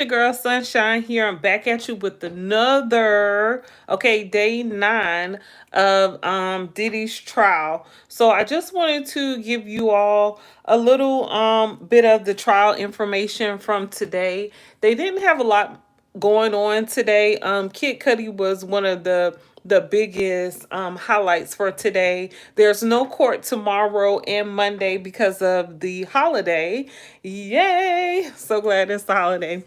Your girl Sunshine here. I'm back at you with another day 9 of Diddy's trial. So I just wanted to give you all a little bit of the trial information from today. They didn't have a lot going on today. Kid Cudi was one of the biggest highlights for today. There's no court tomorrow and Monday because of the holiday. Yay! So glad it's the holiday.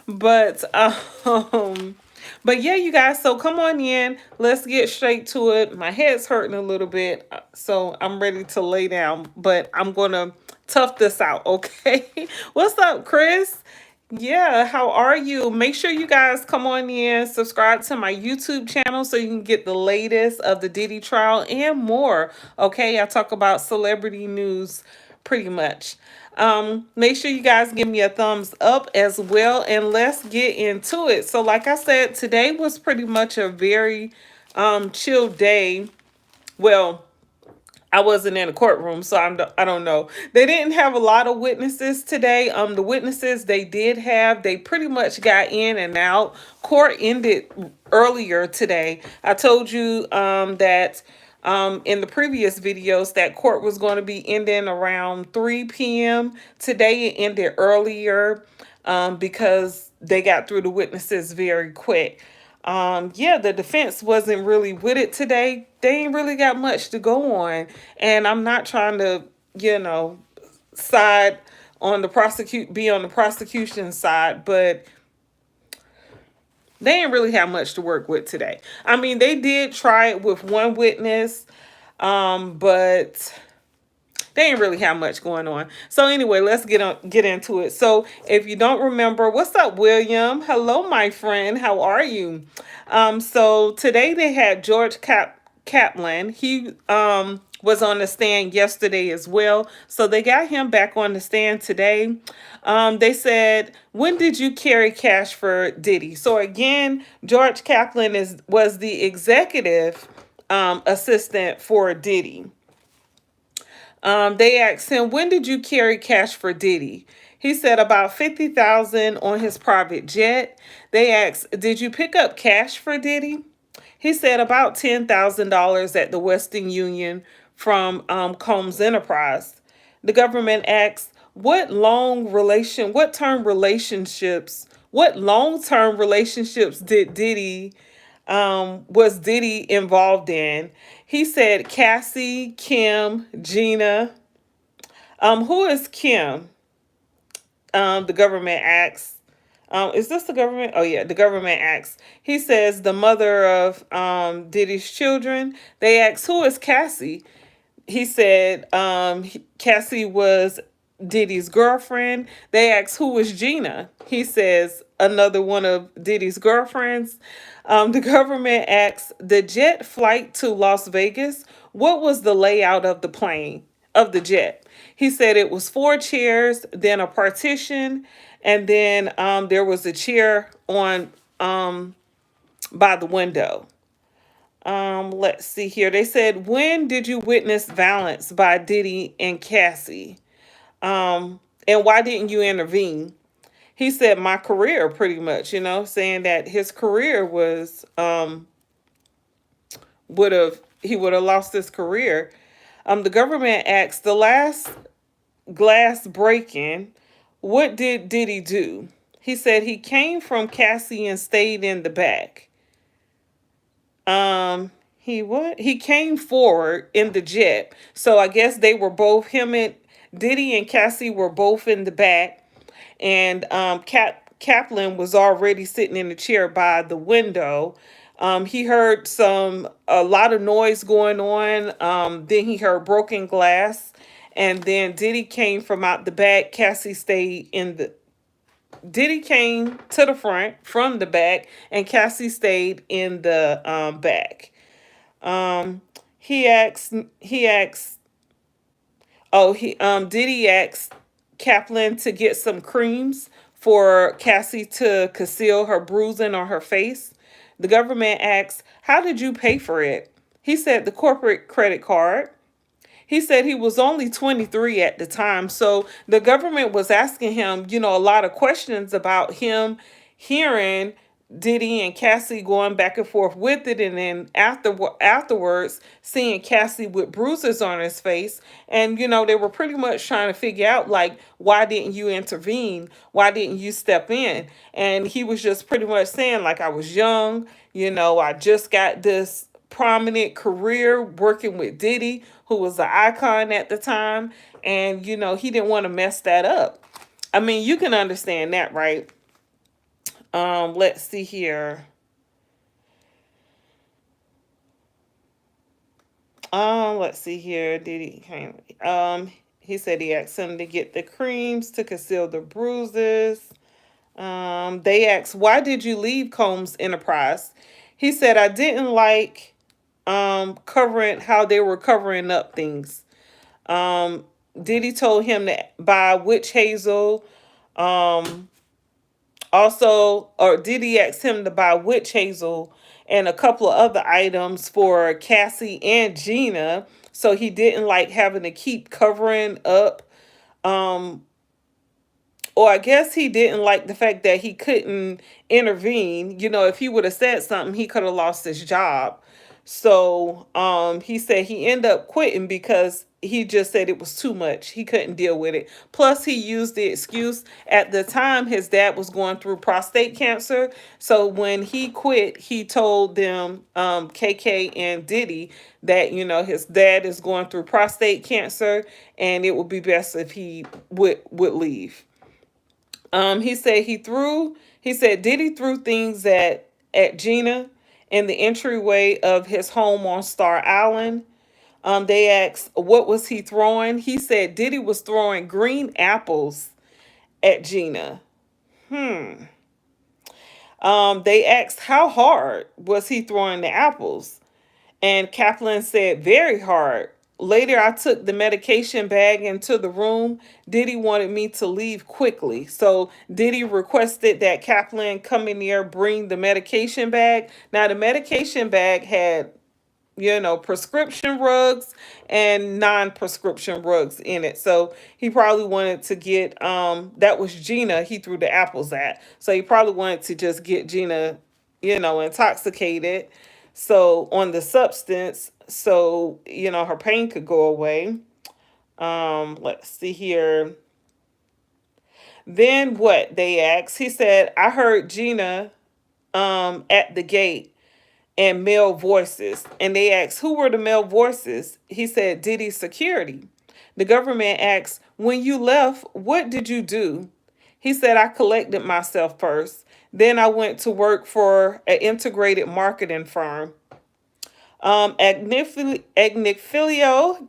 But but yeah, you guys, so come on in. Let's get straight to it. My head's hurting a little bit, so I'm ready to lay down, but I'm gonna tough this out, okay? What's up, Chris? Yeah, how are you? Make sure you guys come on in, subscribe to my YouTube channel so you can get the latest of the Diddy trial and more. Okay, I talk about celebrity news pretty much. Make sure you guys give me a thumbs up as well, and let's get into it. So like I said, today was pretty much a very chill day. Well, I wasn't in a courtroom, so I don't know. They didn't have a lot of witnesses today. The witnesses they did have, they pretty much got in and out. Court ended earlier today. I told you that in the previous videos that court was going to be ending around 3 p.m. Today it ended earlier because they got through the witnesses very quick. Yeah, the defense wasn't really with it today. They ain't really got much to go on. And I'm not trying to, side on the be on the prosecution side, but they ain't really have much to work with today. I mean, they did try it with one witness, but they ain't really have much going on. So anyway, let's get into it. So if you don't remember, what's up, William? Hello, my friend. How are you? So today they had Kaplan. He was on the stand yesterday as well. So they got him back on the stand today. They said, when did you carry cash for Diddy? So again, George Kaplan was the executive assistant for Diddy. They asked him, when did you carry cash for Diddy? He said about 50,000 on his private jet. They asked, did you pick up cash for Diddy? He said about $10,000 at the Western Union from Combs Enterprise. The government asked, what long-term relationships did Diddy was Diddy involved in? He said Cassie, Kim, Gina. Who is Kim? The government asks. Is this the government? Oh yeah, the government asks. He says the mother of Diddy's children. They asked, who is Cassie? He said Cassie was Diddy's girlfriend. They asked, who was Gina? He says another one of Diddy's girlfriends. The government asks, the jet flight to Las Vegas, what was the layout of the plane, of the jet? He said it was 4 chairs, then a partition, and then there was a chair on by the window. Let's see here. They said, when did you witness violence by Diddy and Cassie? And why didn't you intervene? He said, my career, pretty much, saying that his career was, he would have lost his career. The government asked, the last glass break-in, what did Diddy do? He said he came from Cassie and stayed in the back. He came forward in the jet. So I guess they were both, Diddy and Cassie were both in the back, and Kaplan was already sitting in the chair by the window. He heard a lot of noise going on. Then he heard broken glass, and then Diddy came from out the back. Diddy came to the front from the back, and Cassie stayed in the back. He asked. Diddy asked Kaplan to get some creams for Cassie to conceal her bruising on her face. The government asked, how did you pay for it? He said the corporate credit card. He said he was only 23 at the time. So the government was asking him, a lot of questions about him hearing Diddy and Cassie going back and forth with it, and then afterwards seeing Cassie with bruises on his face, and they were pretty much trying to figure out, like, why didn't you intervene? Why didn't you step in? And he was just pretty much saying, like, I was young, I just got this prominent career working with Diddy, who was an icon at the time, and he didn't want to mess that up. I mean, you can understand that, right? Let's see here. Let's see here. Diddy he said he asked him to get the creams to conceal the bruises. They asked, why did you leave Combs Enterprise? He said, I didn't like covering how they were covering up things. Diddy told him to buy witch hazel. Or Diddy asked him to buy witch hazel and a couple of other items for Cassie and Gina. So he didn't like having to keep covering up. Um, or I guess he didn't like the fact that he couldn't intervene. If he would have said something, he could have lost his job. So he said he ended up quitting because he just said it was too much. He couldn't deal with it. Plus, he used the excuse at the time his dad was going through prostate cancer. So when he quit, he told them, KK and Diddy, that his dad is going through prostate cancer, and it would be best if he would leave. He said Diddy threw things at Gina in the entryway of his home on Star Island. They asked, what was he throwing? He said Diddy was throwing green apples at Gina. They asked, how hard was he throwing the apples? And Kaplan said, very hard. Later, I took the medication bag into the room. Diddy wanted me to leave quickly. So Diddy requested that Kaplan come in there, bring the medication bag. Now, the medication bag had, prescription rugs and non-prescription rugs in it. So he probably wanted to get, that was Gina he threw the apples at. So he probably wanted to just get Gina, intoxicated. So on the substance, so, her pain could go away. Let's see here. Then what they asked, he said, I heard Gina at the gate and male voices. And they asked, who were the male voices? He said, Diddy's security. The government asked, when you left, what did you do? He said, I collected myself first. Then I went to work for an integrated marketing firm. Agnifilio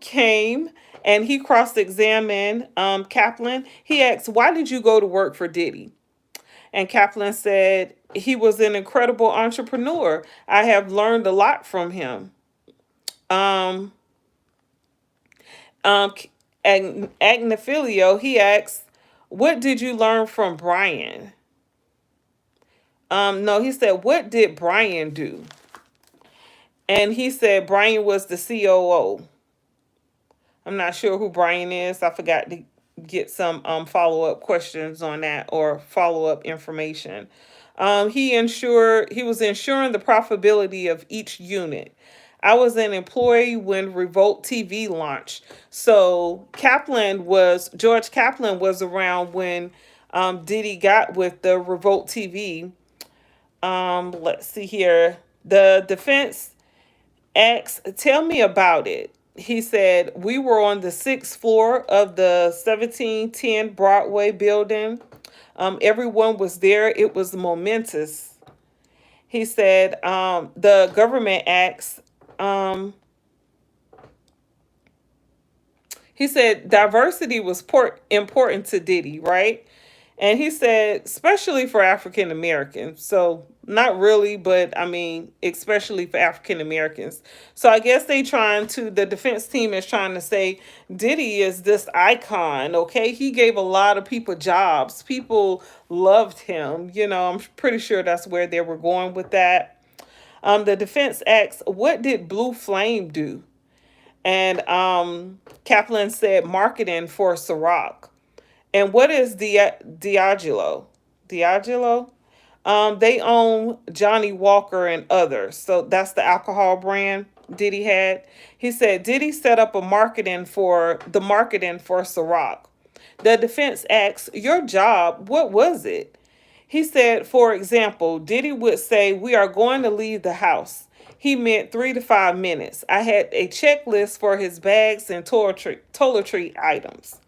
came and he cross-examined Kaplan. He asked, why did you go to work for Diddy? And Kaplan said, he was an incredible entrepreneur. I have learned a lot from him. Agnifilio, he asked, what did you learn from Brian? No, he said, what did Brian do? And he said Brian was the COO. I'm not sure who Brian is. I forgot to get some follow-up questions on that, or follow-up information. He was ensuring the profitability of each unit. I was an employee when Revolt TV launched. So George Kaplan was around when Diddy got with the Revolt TV. Let's see here. The defense asked, tell me about it. He said, we were on the 6th floor of the 1710 Broadway building. Everyone was there. It was momentous. He said, the government asked, he said diversity was important to Diddy, right? And he said, especially for African Americans. So not really, but I mean, especially for African Americans. So I guess the defense team is trying to say Diddy is this icon, okay? He gave a lot of people jobs. People loved him. I'm pretty sure that's where they were going with that. The defense asks, what did Blue Flame do? And Kaplan said marketing for Ciroc. And what is Diageo? Diageo? They own Johnny Walker and others. So that's the alcohol brand Diddy had. He said Diddy set up a marketing for Ciroc. The defense asks, "Your job, what was it?" He said, for example, Diddy would say, "We are going to leave the house." He meant 3 to 5 minutes. I had a checklist for his bags and toiletry items.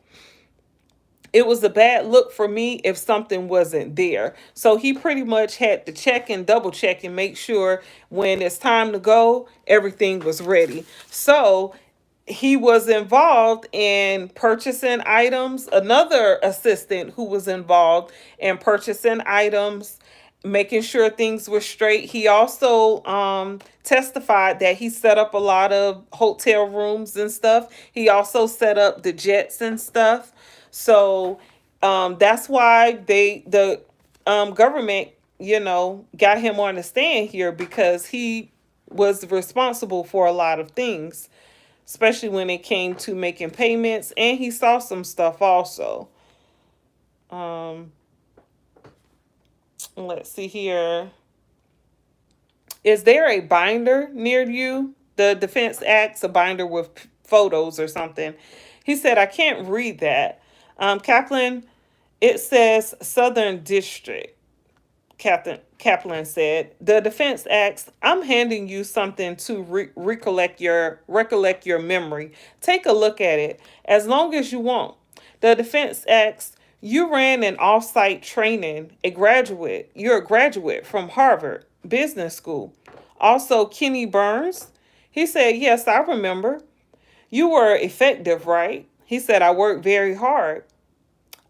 It was a bad look for me if something wasn't there. So he pretty much had to check and double check and make sure when it's time to go, everything was ready. So he was involved in purchasing items. Another assistant who was involved in purchasing items, making sure things were straight. He also testified that he set up a lot of hotel rooms and stuff. He also set up the jets and stuff. So that's why the government, got him on the stand here because he was responsible for a lot of things, especially when it came to making payments, and he saw some stuff also. Um, let's see here. Is there a binder near you? The defense asks, a binder with photos or something. He said, I can't read that. Kaplan, it says Southern District. Kaplan said. The defense asks, I'm handing you something to recollect your memory. Take a look at it, as long as you want. The defense asks, you ran an off-site training, you're a graduate from Harvard Business School. Also, Kenny Burns. He said, yes, I remember. You were effective, right? He said, I worked very hard.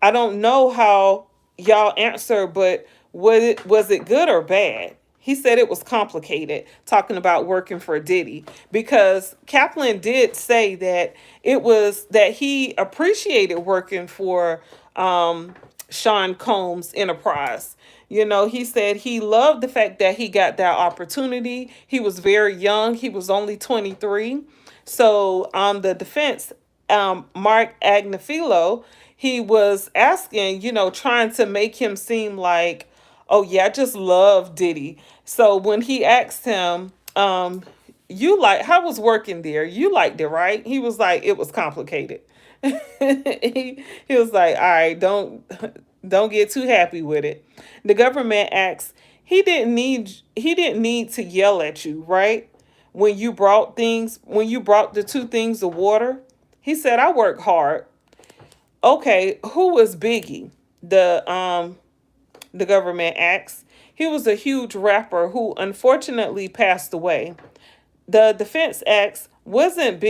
I don't know how y'all answer, but was it good or bad? He said it was complicated, talking about working for Diddy, because Kaplan did say that it was that he appreciated working for Sean Combs Enterprise. He said he loved the fact that he got that opportunity. He was very young. He was only 23. So the defense, Mark Agnafilo, he was asking, trying to make him seem like, oh yeah, I just love Diddy. So when he asked him, you like how was working there? You liked it, right? He was like, it was complicated. he was like, all right, don't get too happy with it. The government asks, he didn't need to yell at you, right? When you brought the two things of water, he said, I work hard. Okay, who was Biggie? The government asks. He was a huge rapper who unfortunately passed away. The defense asks, wasn't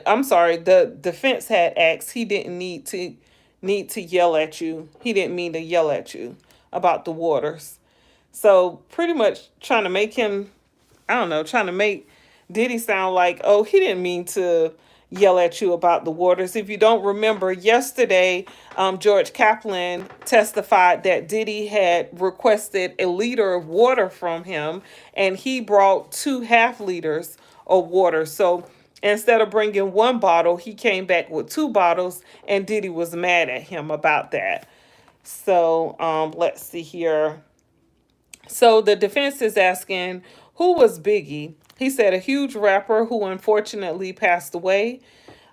I'm sorry, the defense had asked, he didn't need to yell at you. He didn't mean to yell at you about the waters. So pretty much trying to make him, I don't know, trying to make Diddy sound like, oh, he didn't mean to yell at you about the waters. If you don't remember, yesterday, George Kaplan testified that Diddy had requested a liter of water from him, and he brought 2 half liters of water. So instead of bringing one bottle, he came back with 2 bottles, and Diddy was mad at him about that. So let's see here. So the defense is asking, who was Biggie? He said, a huge rapper who unfortunately passed away.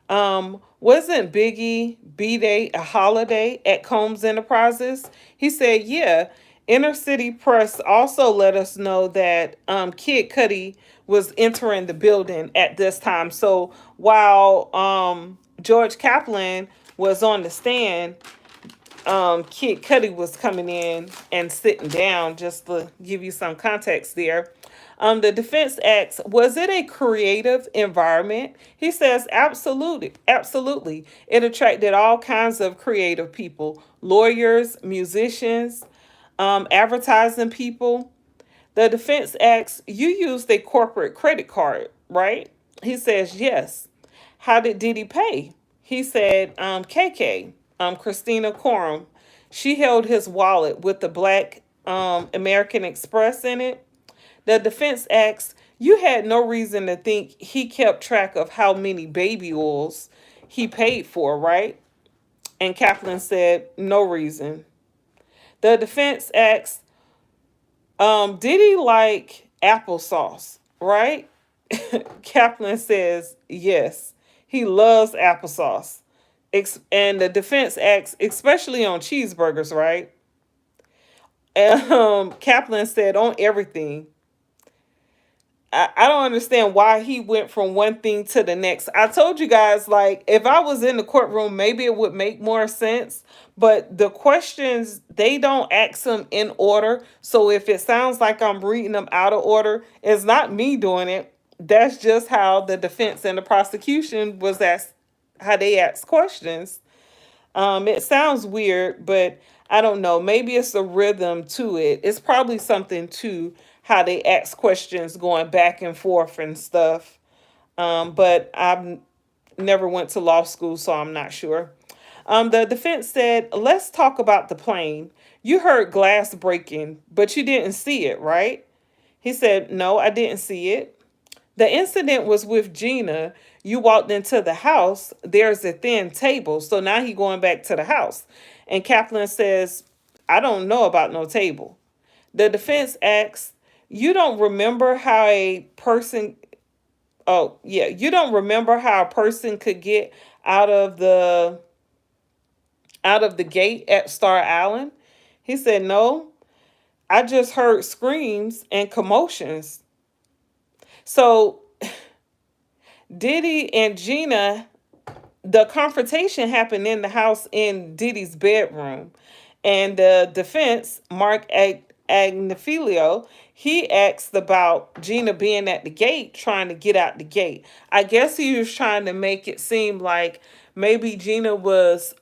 Wasn't Biggie B-Day a holiday at Combs Enterprises? He said, yeah. Inner City Press also let us know that Kid Cudi was entering the building at this time. So while George Kaplan was on the stand, Kid Cudi was coming in and sitting down, just to give you some context there. The defense asks, was it a creative environment? He says, absolutely, absolutely. It attracted all kinds of creative people, lawyers, musicians, advertising people. The defense asks, you used a corporate credit card, right? He says, yes. How did Diddy pay? He said, KK, Christina Coram. She held his wallet with the black American Express in it. The defense asks, You had no reason to think he kept track of how many baby oils he paid for, right? And Kaplan said, no reason. The defense asked, did he like applesauce, right? Kaplan says, yes, he loves applesauce. And the defense asks, especially on cheeseburgers, right? And Kaplan said, on everything. I don't understand why he went from one thing to the next. I told you guys, like, if I was in the courtroom, maybe it would make more sense. But the questions, they don't ask them in order. So if it sounds like I'm reading them out of order, it's not me doing it. That's just how the defense and the prosecution was asked, how they ask questions. It sounds weird, but I don't know. Maybe it's a rhythm to it. It's probably something to how they ask questions going back and forth and stuff. But I've never went to law school, so I'm not sure. The defense said, let's talk about the plane. You heard glass breaking, but you didn't see it, right? He said, no, I didn't see it. The incident was with Gina. You walked into the house. There's a thin table. So now he going back to the house. And Kaplan says, I don't know about no table. The defense asks, you don't remember how a person, oh, yeah, you don't remember how a person could get out of the gate at Star Island? He said, no, I just heard screams and commotions. So Diddy and Gina, the confrontation happened in the house in Diddy's bedroom. And the defense, Mark Agnifilio, he asked about Gina being at the gate, trying to get out the gate. I guess he was trying to make it seem like maybe Gina was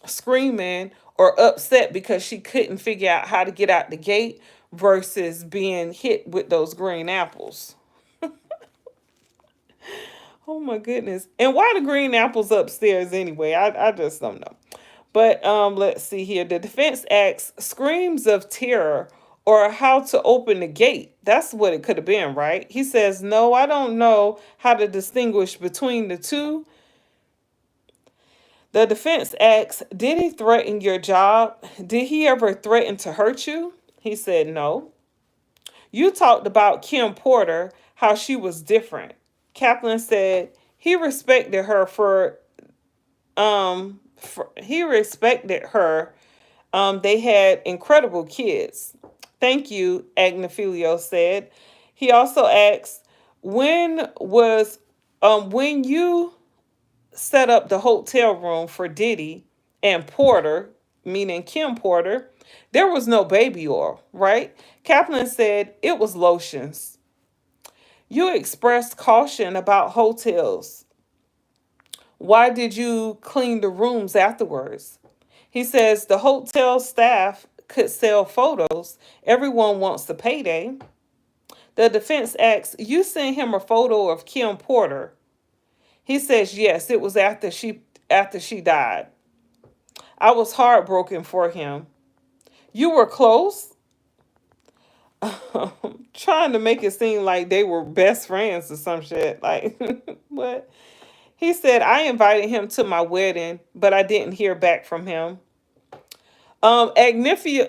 screaming or upset because she couldn't figure out how to get out the gate versus being hit with those green apples. Oh my goodness. And why the green apples upstairs anyway? I just don't know. But let's see here. The defense asks screams of terror or how to open the gate. That's what it could have been, right? He says, no, I don't know how to distinguish between the two. The defense asks, did he threaten your job? Did he ever threaten to hurt you? He said, no. You talked about Kim Porter, how she was different. Kaplan said he respected her he respected her. They had incredible kids. Thank you, Agnifilio said. He also asked, when you set up the hotel room for Diddy and Porter, meaning Kim Porter, there was no baby oil, right? Kaplan said it was lotions. You expressed caution about hotels. Why did you clean the rooms afterwards? He says the hotel staff could sell photos. Everyone wants the payday. The defense asks, you sent him a photo of Kim Porter. He says, yes, it was after she died. I was heartbroken for him. You were close? Trying to make it seem like they were best friends or some shit. Like, what? He said, I invited him to my wedding, but I didn't hear back from him. Agnifilo,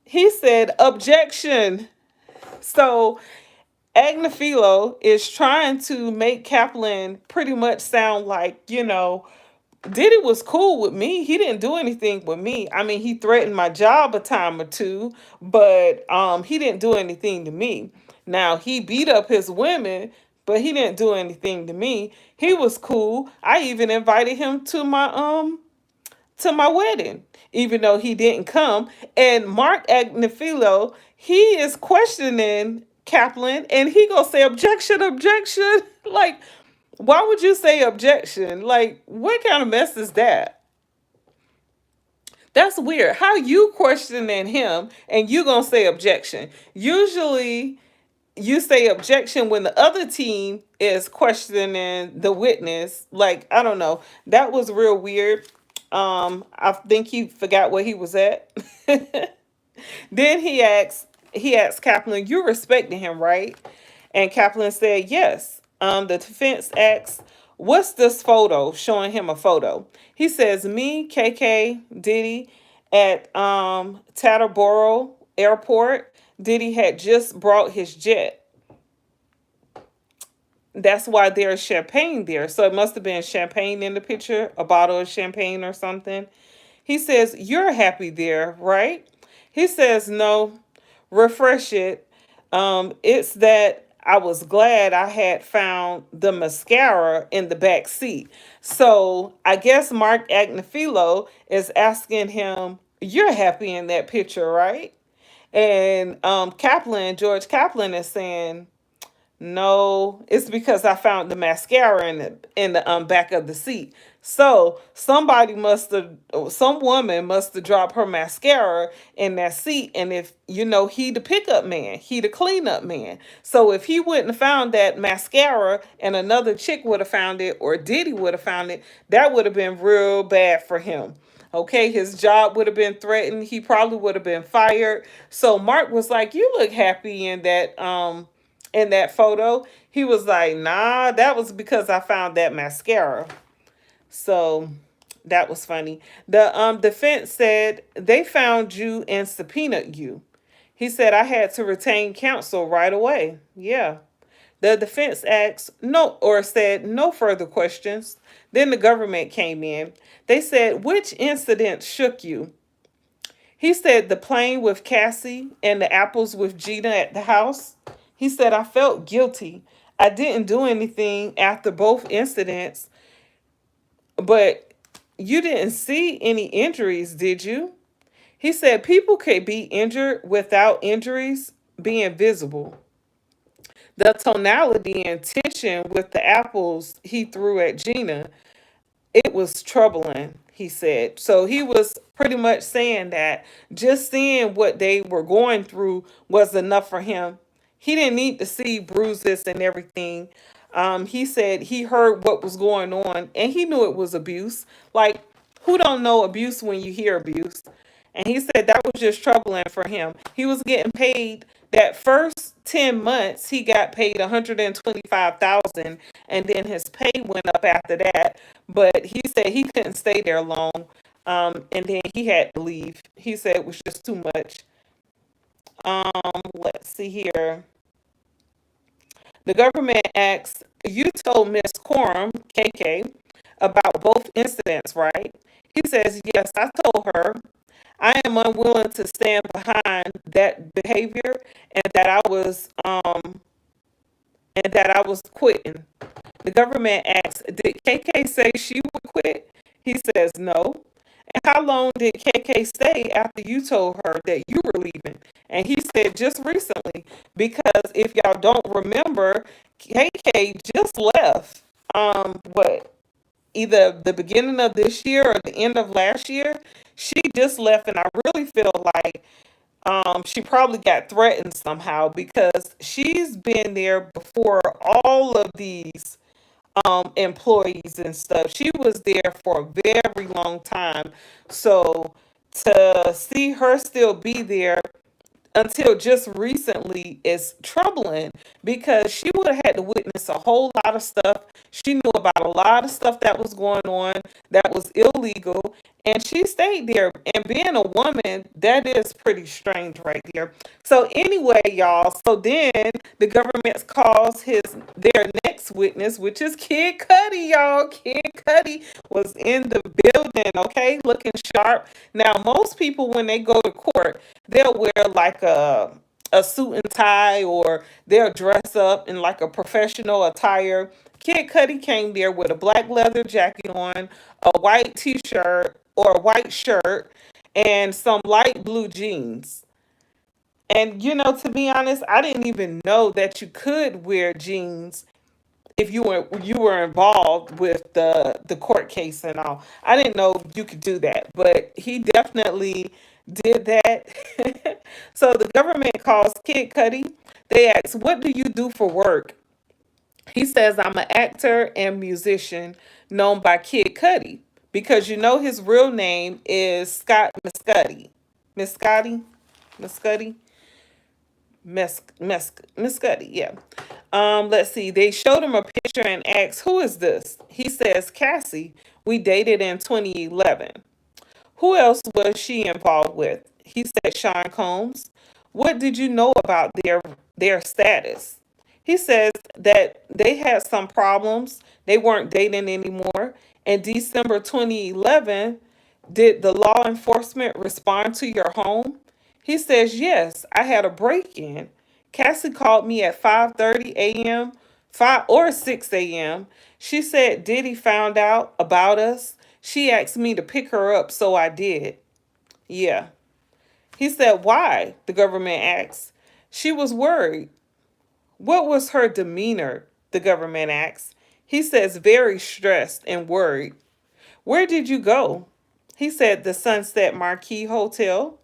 he said, objection. So Agnifilo is trying to make Kaplan pretty much sound like, Diddy was cool with me. He didn't do anything with me. I mean, he threatened my job a time or two, but he didn't do anything to me. Now, he beat up his women, but he didn't do anything to me. He was cool. I even invited him to my wedding, even though he didn't come. And Mark Agnifilo, he is questioning Kaplan, and he gonna say objection, objection. Like, why would you say objection? Like, what kind of mess is that? That's weird. How you questioning him and you gonna say objection? Usually you say objection when the other team is questioning the witness. Like, I don't know. That was real weird. I think he forgot where he was at. Then he asks, he asked Kaplan, "You respecting him, right?" And Kaplan said, "Yes." The defense asks, "What's this photo?" Showing him a photo. He says, "Me, KK, Diddy at Teterboro Airport. Diddy had just brought his jet. That's why there's champagne there. So it must have been champagne in the picture, a bottle of champagne or something." He says, "You're happy there, right?" He says, "No, refresh it. It's that I was glad I had found the mascara in the back seat." So I guess Mark Agnifilo is asking him, "You're happy in that picture, right?" And George Kaplan is saying, "No, it's because I found the mascara in the back of the seat." So some woman must have dropped her mascara in that seat. And if he the pickup man, he the cleanup man. So if he wouldn't have found that mascara and another chick would have found it, or Diddy would have found it, that would have been real bad for him. Okay, his job would have been threatened. He probably would have been fired. So Mark was like, "You look happy in that photo." He was like, "Nah, that was because I found that mascara." So that was funny. The defense said they found you and subpoenaed you. He said, "I had to retain counsel right away." Yeah. The defense asked no, or said no further questions. Then the government came in. They said, "Which incident shook you?" He said, "The plane with Cassie and the apples with Gina at the house." He said, "I felt guilty. I didn't do anything after both incidents, but you didn't see any injuries, did you?" He said, "People could be injured without injuries being visible. The tonality and tension with the apples he threw at Gina, it was troubling," he said. So he was pretty much saying that just seeing what they were going through was enough for him. He didn't need to see bruises and everything. He said he heard what was going on and he knew it was abuse. Like, who don't know abuse when you hear abuse? And he said that was just troubling for him. He was getting paid that first 10 months, he got paid 125,000, and then his pay went up after that. But he said he couldn't stay there long. And then he had to leave. He said it was just too much. Let's see here. The government asks, "You told Miss Coram, KK, about both incidents, right?" He says, "Yes, I told her. I am unwilling to stand behind that behavior and that I was quitting." The government asks, "Did KK say she would quit?" He says, "No." "And how long did KK stay after you told her that you were leaving?" And he said, "Just recently, because if y'all don't remember, KK just left. What, either the beginning of this year or the end of last year? She just left, and I really feel like she probably got threatened somehow because she's been there before all of these employees and stuff. She was there for a very long time. So to see her still be there until just recently is troubling because she would have had to witness a whole lot of stuff. She knew about a lot of stuff that was going on that was illegal, and she stayed there. And being a woman, that is pretty strange right there. So anyway, y'all, so then the government calls their next witness, which is Kid Cudi, y'all. Kid Cudi was in the building, okay, looking sharp. Now, most people when they go to court, they'll wear like a suit and tie, or they'll dress up in like a professional attire. Kid Cudi came there with a black leather jacket on, a white t-shirt or a white shirt, and some light blue jeans. And to be honest, I didn't even know that you could wear jeans if you were involved with the court case and all. I didn't know you could do that, but he definitely did that. So the government calls Kid Cudi. They ask, "What do you do for work?" He says, "I'm an actor and musician known by Kid Cudi," because his real name is Scott Muscati. Muscati? Muscati? Miss Cudi, yeah. Let's see. They showed him a picture and asked, "Who is this?" He says, "Cassie. We dated in 2011." Who else was she involved with? He said, "Sean Combs." What did you know about their status? He says that they had some problems. They weren't dating anymore. In December 2011, did the law enforcement respond to your home? He says, "Yes, I had a break-in. Cassie called me at 5:30 a.m., 5 or 6 a.m. She said Diddy found out about us. She asked me to pick her up, so I did." Yeah. He said, "Why?" the government asked. She was worried. What was her demeanor? The government asked. He says, "Very stressed and worried." Where did you go? He said, "The Sunset Marquis Hotel."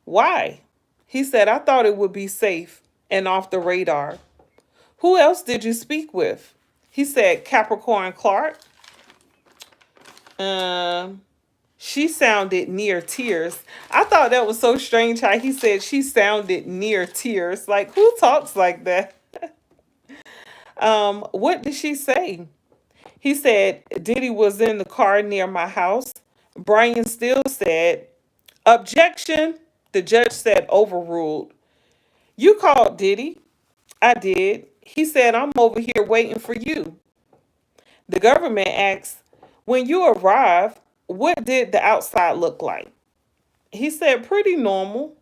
Why? He said, "I thought it would be safe and off the radar." Who else did you speak with? He said, "Capricorn Clark." Um, she sounded near tears. I thought that was so strange how he said she sounded near tears. Like, who talks like that? What did she say? He said, "Diddy was in the car near my house." Brian still said, "Objection." The judge said, "Overruled." You called Diddy. I did. He said, "I'm over here waiting for you." The government asked, when you arrived, what did the outside look like? He said, "Pretty normal."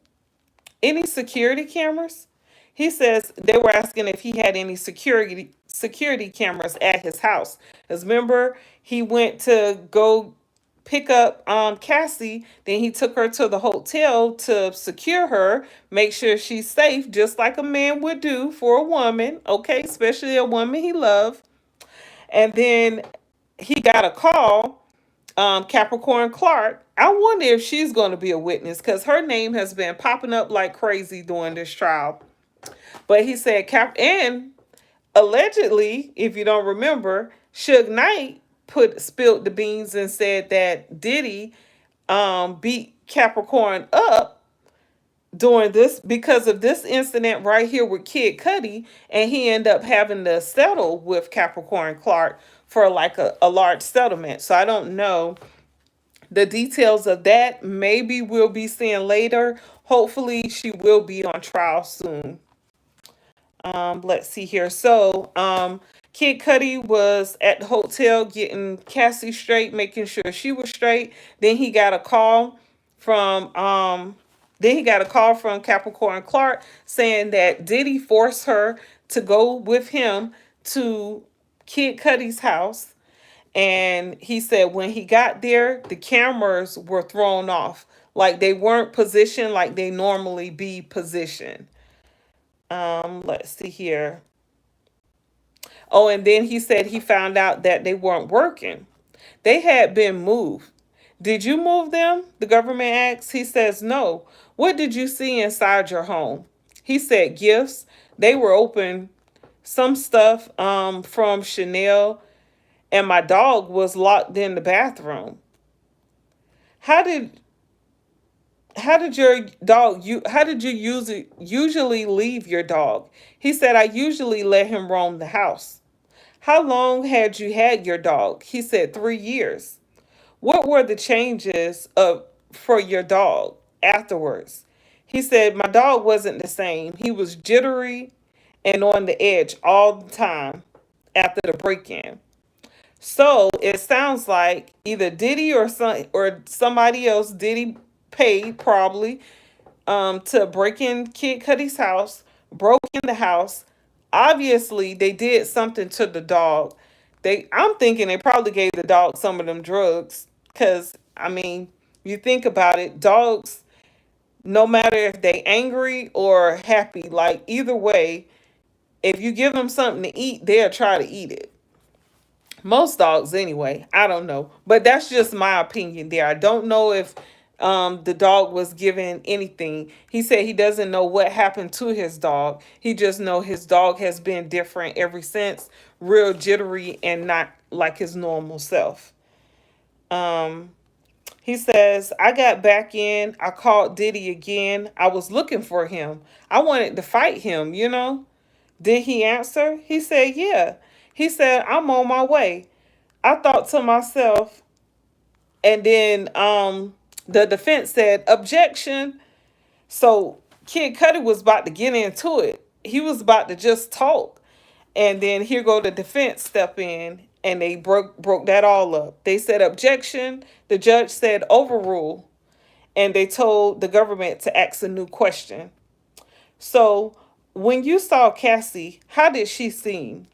Any security cameras? He says they were asking if he had any security cameras at his house. Because remember, he went to go pick up Cassie, then he took her to the hotel to secure her, make sure she's safe, just like a man would do for a woman, okay, especially a woman he loved. And then he got a call, Capricorn Clark. I wonder if she's going to be a witness because her name has been popping up like crazy during this trial. But he said and allegedly, if you don't remember, Suge Knight spilled the beans and said that Diddy beat Capricorn up during this because of this incident right here with Kid Cudi, and he ended up having to settle with Capricorn Clark for like a large settlement. So I don't know the details of that. Maybe we'll be seeing later. Hopefully she will be on trial soon. Let's see here. So, Kid Cudi was at the hotel getting Cassie straight, making sure she was straight. Then he got a call from Capricorn Clark saying that Diddy forced her to go with him to Kid Cudi's house. And he said when he got there, the cameras were thrown off. Like they weren't positioned like they normally be positioned. Let's see here. Oh, and then he said he found out that they weren't working. They had been moved. Did you move them? The government asked. He says, "No." What did you see inside your home? He said, "Gifts. They were open. Some stuff from Chanel, and my dog was locked in the bathroom." How did how did you usually leave your dog? He said, "I usually let him roam the house." How long had you had your dog? He said, 3 years. What were the changes for your dog afterwards? He said, "My dog wasn't the same. He was jittery and on the edge all the time after the break-in." So it sounds like either Diddy or somebody else, Diddy paid probably to break in Kid Cudi's house, broke in the house. Obviously, they did something to the dog. I'm thinking they probably gave the dog some of them drugs. Cause I mean, you think about it, dogs, no matter if they angry or happy, like either way, if you give them something to eat, they'll try to eat it. Most dogs, anyway. I don't know, but that's just my opinion there. I don't know if the dog was given anything. He said he doesn't know what happened to his dog. He just know his dog has been different ever since, real jittery and not like his normal self. Um, He says, I got back in. I called Diddy again. I was looking for him. I wanted to fight him, you know. Did he answer? He said, yeah. He said, I'm on my way. I thought to myself, and then the defense said, objection. So Kid Cudi was about to get into it. He was about to just talk. And then here go the defense step in and they broke that all up. They said objection. The judge said overrule. And they told the government to ask a new question. So when you saw Cassie, how did she seem?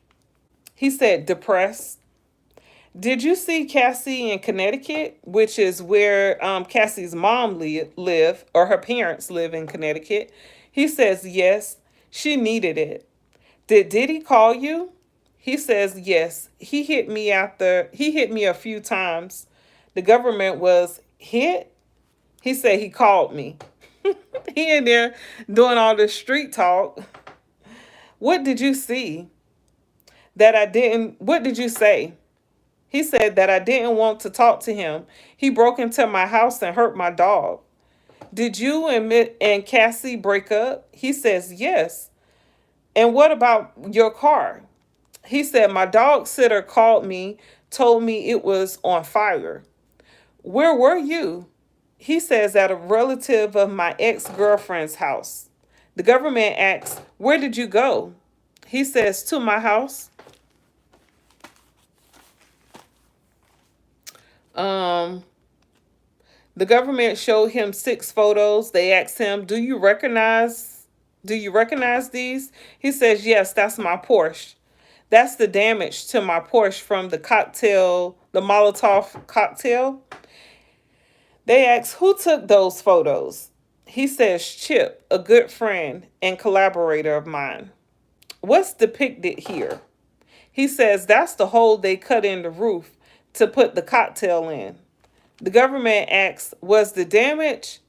He said depressed. Did you see Cassie in Connecticut, which is where Cassie's mom live, or her parents live in Connecticut? He says yes. She needed it. Did Diddy call you? He says yes. He hit me a few times. The government was hit. He said he called me. He in there doing all this street talk. What did you see that I didn't? What did you say? He said that I didn't want to talk to him. He broke into my house and hurt my dog. Did you and Cassie break up? He says yes. And what about your car? He said my dog sitter called me, told me it was on fire. Where were you? He says at a relative of my ex-girlfriend's house. The government asks, where did you go? He says, to my house. Um, the government showed him 6 photos. They asked him, do you recognize these? He says, yes, that's my Porsche. That's the damage to my Porsche from the Molotov cocktail. They asked, who took those photos? He says, Chip, a good friend and collaborator of mine. What's depicted here? He says, that's the hole they cut in the roof to put the cocktail in. The government asks, was the damage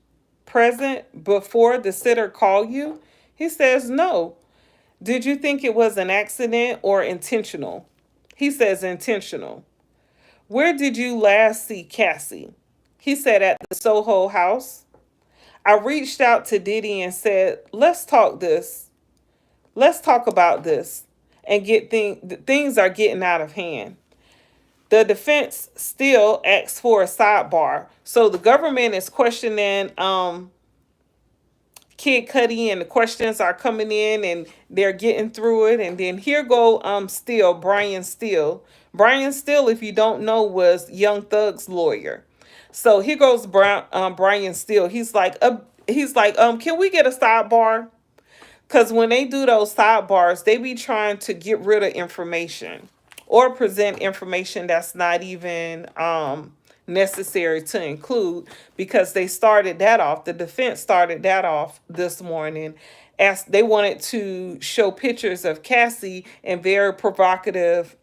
present before the sitter called you? He says, no. Did you think it was an accident or intentional? He says, intentional. Where did you last see Cassie? He said, at the Soho house. I reached out to Diddy and said, let's talk this. Let's talk about this. And things are getting out of hand. The defense still asks for a sidebar. So the government is questioning Kid Cudi, and the questions are coming in and they're getting through it. And then here go Brian Steele. Brian Steele, if you don't know, was Young Thug's lawyer. So here goes Brian Steele. Can we get a sidebar? Because when they do those sidebars, they be trying to get rid of information or present information that's not even necessary to include, because they started that off. The defense started that off this morning as they wanted to show pictures of Cassie in very provocative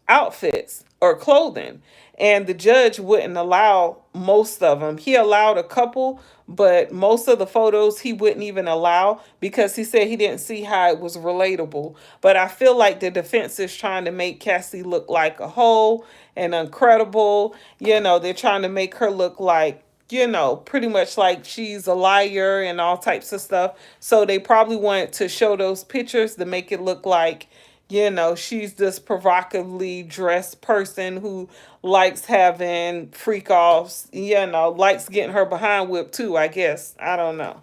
outfits or clothing. And the judge wouldn't allow most of them. He allowed a couple, but most of the photos he wouldn't even allow because he said he didn't see how it was relatable. But I feel like the defense is trying to make Cassie look like a hoe and uncredible. You know, they're trying to make her look like, you know, pretty much like she's a liar and all types of stuff. So they probably wanted to show those pictures to make it look like, you know, she's this provocatively dressed person who likes having freak offs, you know, likes getting her behind whipped too, I guess. I don't know.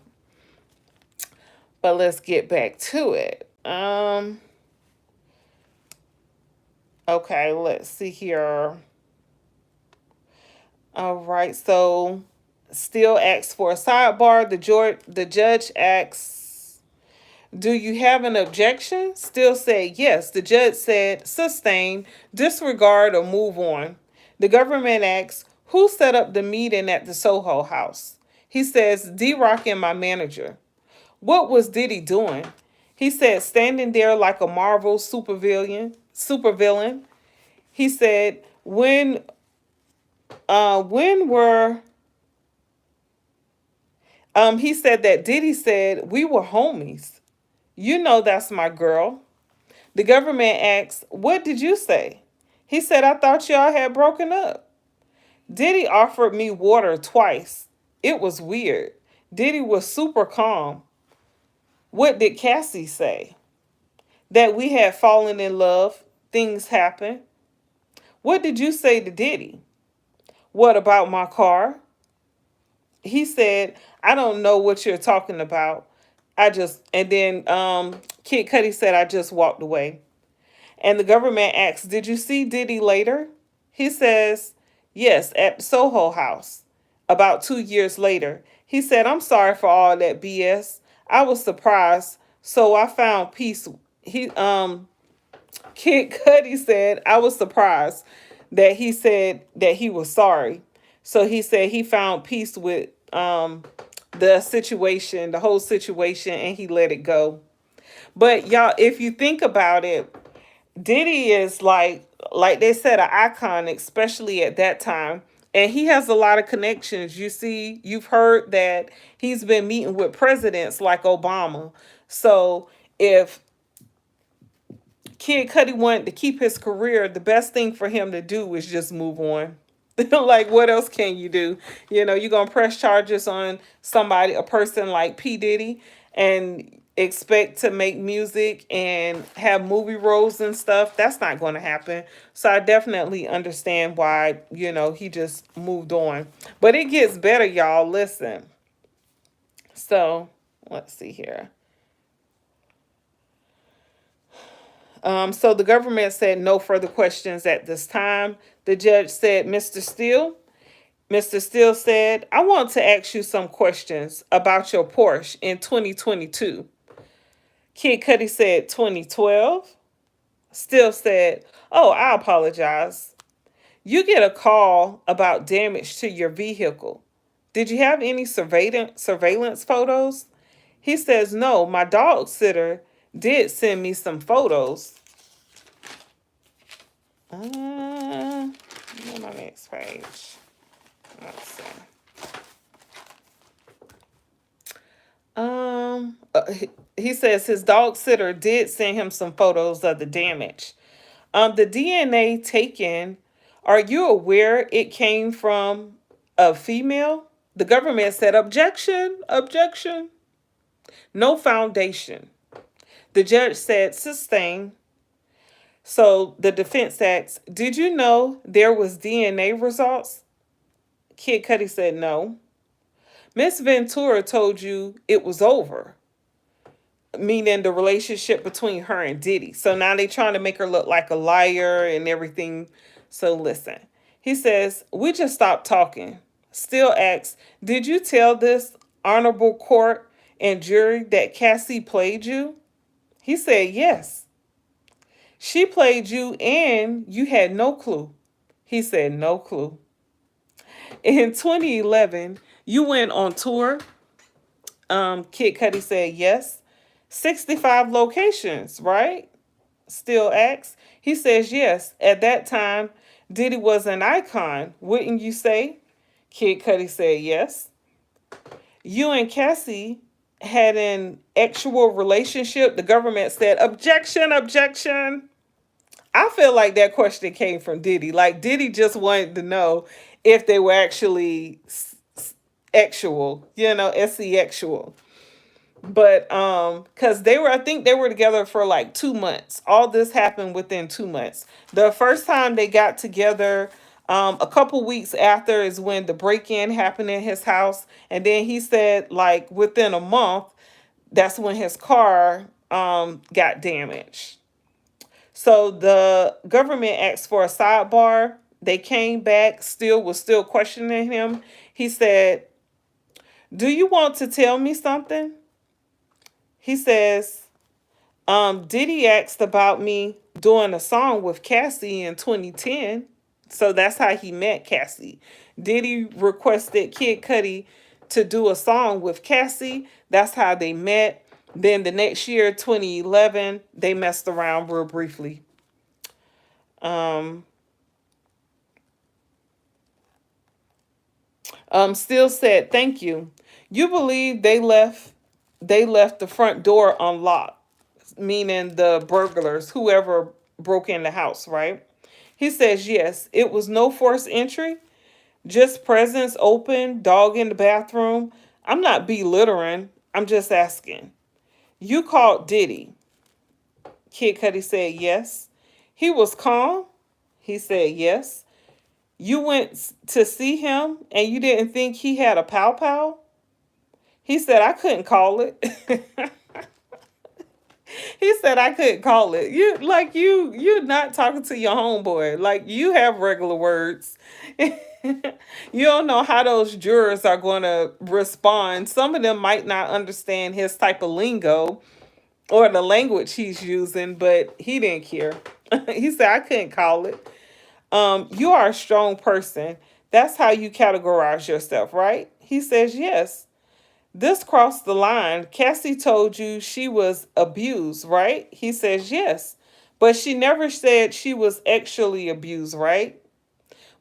But let's get back to it. Okay, let's see here. All right, so still asks for a sidebar. The judge asks, do you have an objection? Still say yes. The judge said sustain, disregard, or move on. The government asks, who set up the meeting at the Soho house? He says, D-Rock and my manager. What was Diddy doing? He said, standing there like a Marvel supervillain. He said, when were he said that Diddy said we were homies. You know that's my girl. The government asks, what did you say? He said, I thought y'all had broken up. Diddy offered me water twice. It was weird. Diddy was super calm. What did Cassie say? That we had fallen in love. Things happen. What did you say to Diddy? What about my car? He said, I don't know what you're talking about. And then Kid Cudi said, I just walked away. And the government asks, did you see Diddy later? He says, yes, at Soho House, about 2 years later. He said, I'm sorry for all that BS. I was surprised, so I found peace. He Kid Cudi said, I was surprised that he said that he was sorry. So he said he found peace with the situation, the whole situation, and he let it go. But y'all, if you think about it, Diddy is like they said, an icon, especially at that time. And he has a lot of connections. You see, you've heard that he's been meeting with presidents like Obama. So if Kid Cudi wanted to keep his career, the best thing for him to do is just move on. Like, what else can you do? You're going to press charges on somebody, a person like P. Diddy, and expect to make music and have movie roles and stuff. That's not going to happen. So I definitely understand why, he just moved on. But it gets better, y'all. Listen. So let's see here. So the government said no further questions at this time. The judge said, Mr. Steele said, I want to ask you some questions about your Porsche in 2022. Kid Cudi said 2012. Steele said, oh, I apologize. You get a call about damage to your vehicle. Did you have any surveillance photos? He says, no, my dog sitter did send me some photos. On my next page. Let's see. He says his dog sitter did send him some photos of the damage. The DNA taken, are you aware it came from a female? The government said, objection, objection. No foundation. The judge said, sustain. So the defense asks, did you know there was DNA results? Kid Cudi said no. Miss Ventura told you it was over, meaning the relationship between her and Diddy. So now they're trying to make her look like a liar and everything. So listen. He says, we just stopped talking. Still asks, did you tell this honorable court and jury that Cassie played you? He said, yes. She played you and you had no clue. He said, no clue. In 2011, you went on tour. Kid Cudi said, yes. 65 locations, right? Still asks. He says, yes. At that time, Diddy was an icon, wouldn't you say? Kid Cudi said, yes. You and Cassie had an actual relationship. The government said, objection, objection. I feel like that question came from Diddy. Like, Diddy just wanted to know if they were actually actual, SE actual. But because I think they were together for like 2 months. All this happened within 2 months. The first time they got together, a couple weeks after is when the break-in happened in his house. And then he said, like, within a month, that's when his car got damaged. So the government asked for a sidebar. They came back, was still questioning him. He said, do you want to tell me something? He says, Diddy asked about me doing a song with Cassie in 2010. So that's how he met Cassie. Diddy requested Kid Cudi to do a song with Cassie. That's how they met. Then the next year, 2011, they messed around real briefly. Still said, thank you. You believe they left the front door unlocked, meaning the burglars, whoever broke in the house, right? He says, yes, it was no forced entry. Just presents open, dog in the bathroom. I'm not belittling. I'm just asking. You called Diddy. Kid Cudi said yes. He was calm. He said yes. You went to see him and you didn't think he had a pow pow? He said I couldn't call it. He said I couldn't call it. You're not talking to your homeboy. Like you have regular words. You don't know how those jurors are going to respond. Some of them might not understand his type of lingo or the language he's using, but he didn't care. He said I couldn't call it. You are a strong person. That's how you categorize yourself, right? He says yes. This crossed the line. Cassie told you she was abused, right? He says yes. But she never said she was actually abused, right?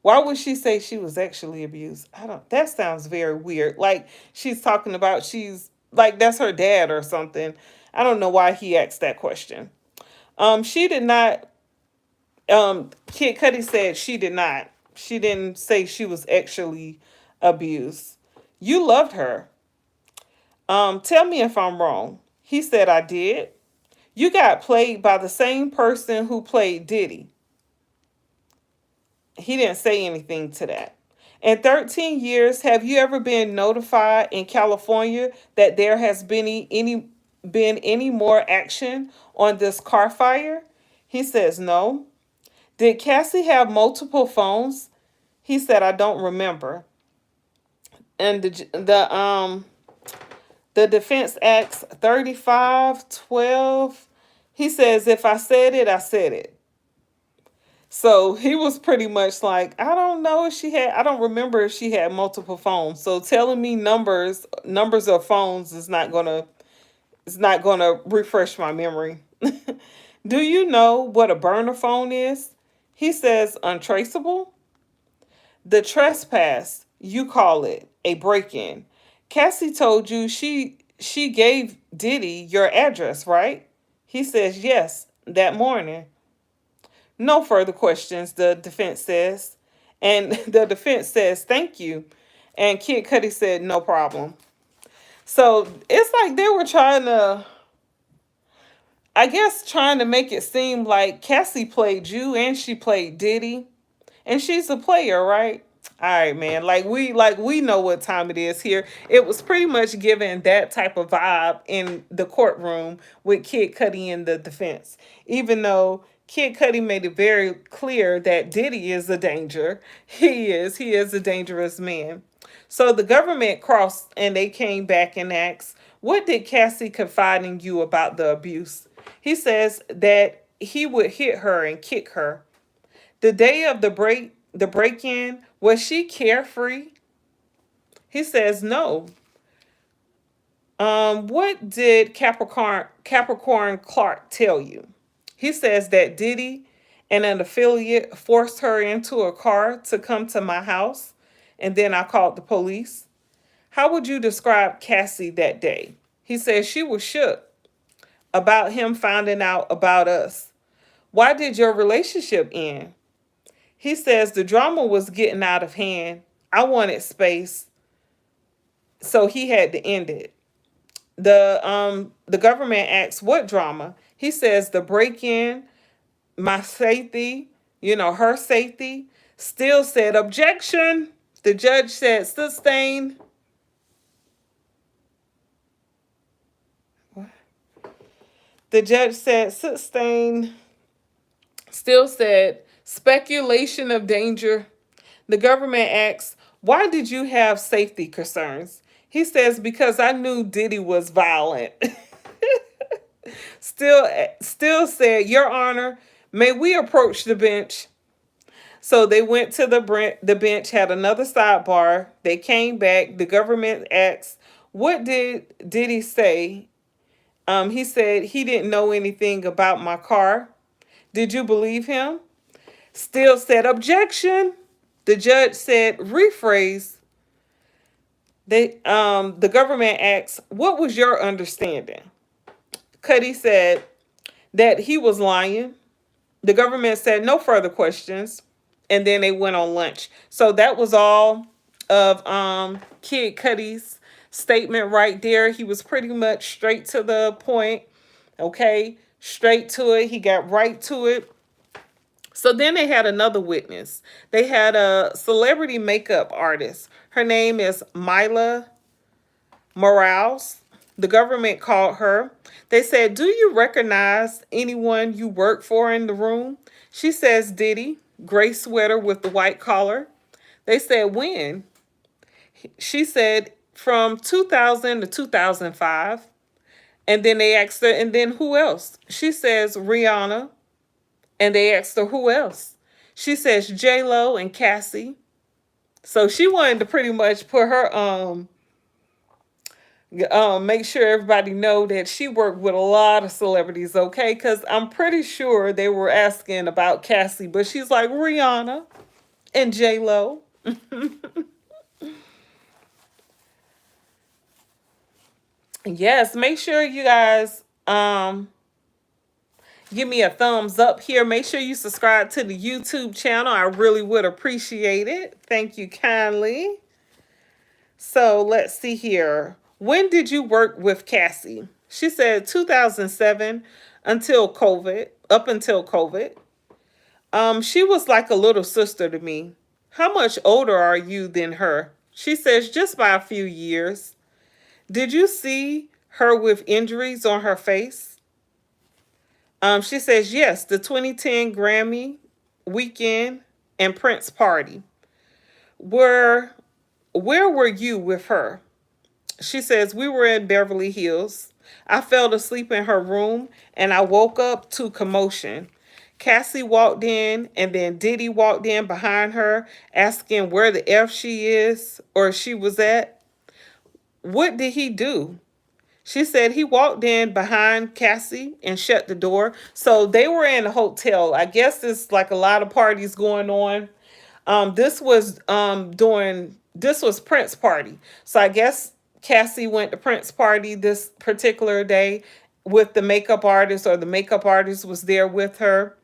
Why would she say she was actually abused? I don't That sounds very weird. Like she's talking about she's like that's her dad or something. I don't know why he asked that question. She did not Kid Cudi said she did not. She didn't say she was actually abused. You loved her. Tell me if I'm wrong. He said I did. You got played by the same person who played Diddy. He didn't say anything to that. In 13 years, have you ever been notified in California that there has been any more action on this car fire? He says no. Did Cassie have multiple phones? He said I don't remember. And the defense asks 3512. He says, if I said it, I said it. So he was pretty much like, I don't remember if she had multiple phones. So telling me numbers of phones is not gonna refresh my memory. Do you know what a burner phone is? He says untraceable. The trespass, you call it a break-in. Cassie told you she gave Diddy your address, right? He says yes, that morning. No further questions, the defense says. And the defense says thank you. And Kid Cudi said no problem. So it's like they were trying to make it seem like Cassie played you and she played Diddy. And she's a player, right? All right, man. Like we know what time it is here. It was pretty much given that type of vibe in the courtroom with Kid Cudi in the defense. Even though Kid Cudi made it very clear that Diddy is a danger. He is a dangerous man. So the government crossed and they came back and asked, "What did Cassie confide in you about the abuse?" He says that he would hit her and kick her. The day of the break in, was she carefree? He says no. What did Capricorn Clark tell you? He says that Diddy and an affiliate forced her into a car to come to my house, and then I called the police. How would you describe Cassie that day? He says she was shook about him finding out about us. Why did your relationship end? He says the drama was getting out of hand. I wanted space, so he had to end it. The government asks what drama? He says the break-in, my safety, her safety. Still said objection. The judge said sustain. The judge said sustain. Still said speculation of danger. The government asks, why did you have safety concerns? He says, because I knew Diddy was violent. Still said, Your Honor, may we approach the bench? So they went to the bench, had another sidebar. They came back. The government asked, what did Diddy say? He said he didn't know anything about my car. Did you believe him? Still said objection. The judge said rephrase. The government asked, what was your understanding? Cudi said that he was lying. The government said no further questions. and then they went on lunch. So that was all of Kid Cudi's statement right there. He was pretty much straight to the point. Okay, straight to it. He got right to it. So then they had another witness. They had a celebrity makeup artist. Her name is Mila Morales. The government called her. They said, "Do you recognize anyone you work for in the room?" She says, "Diddy, gray sweater with the white collar." They said, "When?" She said, "From 2000 to 2005. And then they asked her, "And then who else?" She says, "Rihanna." And they asked her, "Who else?" She says, "J-Lo and Cassie." So she wanted to pretty much put her make sure everybody know that she worked with a lot of celebrities, okay? Because I'm pretty sure they were asking about Cassie, but she's like, Rihanna and J-Lo. Yes, make sure you guys give me a thumbs up here. Make sure you subscribe to the YouTube channel. I really would appreciate it. Thank you kindly. So let's see here. When did you work with Cassie? She said 2007 until COVID, up until COVID. She was like a little sister to me. How much older are you than her? She says just by a few years. Did you see her with injuries on her face? She says yes, the 2010 Grammy weekend and Prince party. Where where were you with her? She says, we were in Beverly Hills. I fell asleep in her room and I woke up to commotion. Cassie walked in and then Diddy walked in behind her asking where the F she is or she was at. What did he do? She said he walked in behind Cassie and shut the door. So they were in a hotel. I guess there's like a lot of parties going on. This was Prince party. So I guess Cassie went to Prince party this particular day with the makeup artist, or the makeup artist was there with her.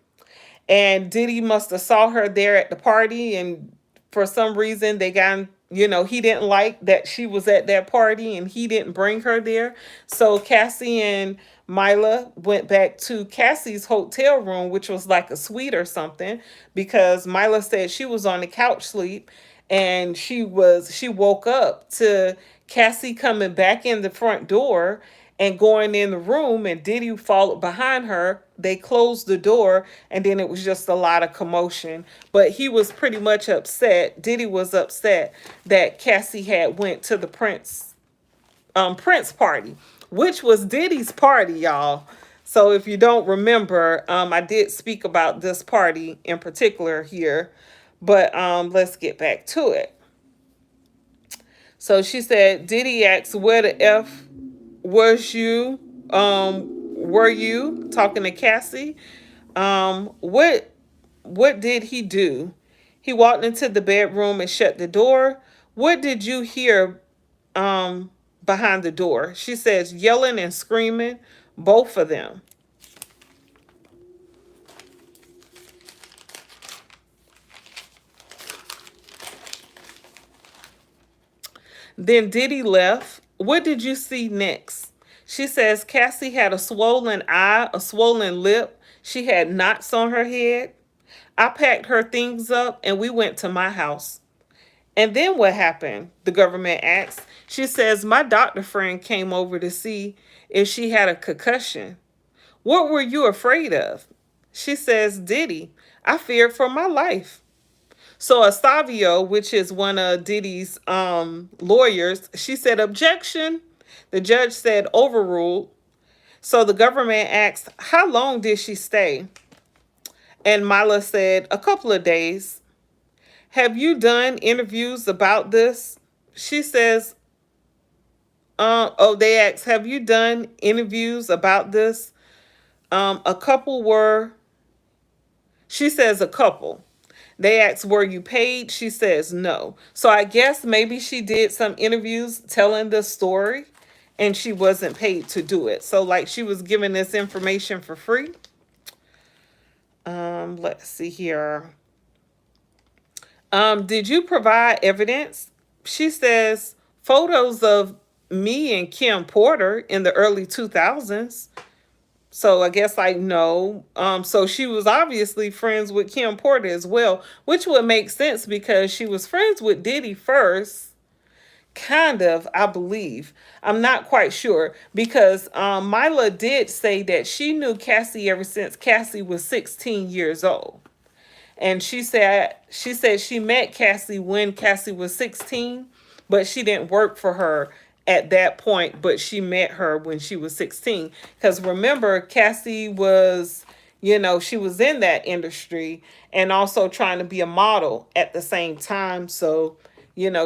And Diddy must have saw her there at the party, and for some reason they got, he didn't like that she was at that party and he didn't bring her there. So Cassie and Mila went back to Cassie's hotel room, which was like a suite or something, because Mila said she was on the couch sleep, and she woke up to Cassie coming back in the front door and going in the room, and Diddy followed behind her. They closed the door, and then it was just a lot of commotion. But he was pretty much upset. Diddy was upset that Cassie had went to the Prince party, which was Diddy's party, y'all. So if you don't remember, I did speak about this party in particular here, but let's get back to it. So she said, Diddy asked, where the F was you? Were you talking to Cassie? What did he do? He walked into the bedroom and shut the door. What did you hear behind the door? She says, yelling and screaming, both of them. Then Diddy left. What did you see next? She says Cassie had a swollen eye, a swollen lip. She had knots on her head. I packed her things up and we went to my house. And then what happened? The government asked. She says, my doctor friend came over to see if she had a concussion. What were you afraid of? She says, Diddy, I feared for my life. So Astavio, which is one of Diddy's lawyers, she said, objection. The judge said, overruled. So the government asked, how long did she stay? And Mila said, a couple of days. Have you done interviews about this? She says, they asked, have you done interviews about this? A couple were, she says a couple. They asked, were you paid? She says no. So I guess maybe she did some interviews telling the story and she wasn't paid to do it. So like she was giving this information for free. Let's see here. Did you provide evidence? She says photos of me and Kim Porter in the early 2000s. So I guess like no. So she was obviously friends with Kim Porter as well, which would make sense because she was friends with Diddy first. Kind of, I believe. I'm not quite sure because Mila did say that she knew Cassie ever since Cassie was 16 years old. And she said she met Cassie when Cassie was 16, but she didn't work for her at that point, but she met her when she was 16. Because remember, Cassie was, she was in that industry and also trying to be a model at the same time. So,